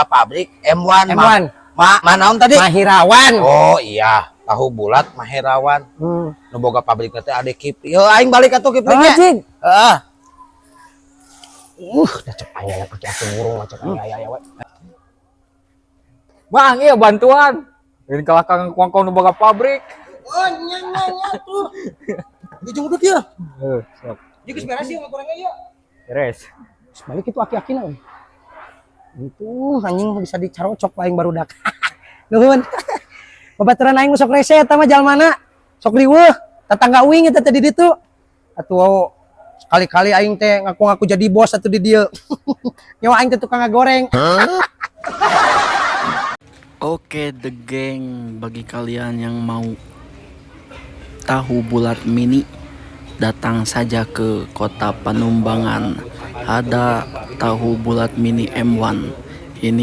pabrik M1. M1. Manaon tadi? Mahirawan. Oh iya, tahu bulat Mahirawan. Nu boga pabrik teh ade Kipling. Yo aing balik atuh Kiplingnya. Anjing. Heeh. Da cek aya pakai atuh ngurung cek aya we. Mang, iya bantuan. Ini kalau kang kuangkong nu boga pabrik. Oh nya tuh. Ujung duduk ya. Siap. Jadi geus beres ieu ngagorengna ieu. Beres. Balik itu aki-aki na. Itu anjing bisa dicarocok aing barudak. Nuhun. Babaturan aing sok rese eta mah jalmana. Sok riweuh, tetangga uing eta teh di ditu. Atuh sekali-kali aing teh ngaku-ngaku jadi bos atuh di dieu. Nyawa aing teh tukang ngagoreng. Oke The Gang, bagi kalian yang mau tahu bulat mini, datang saja ke kota Panumbangan. Ada tahu bulat mini M1. Ini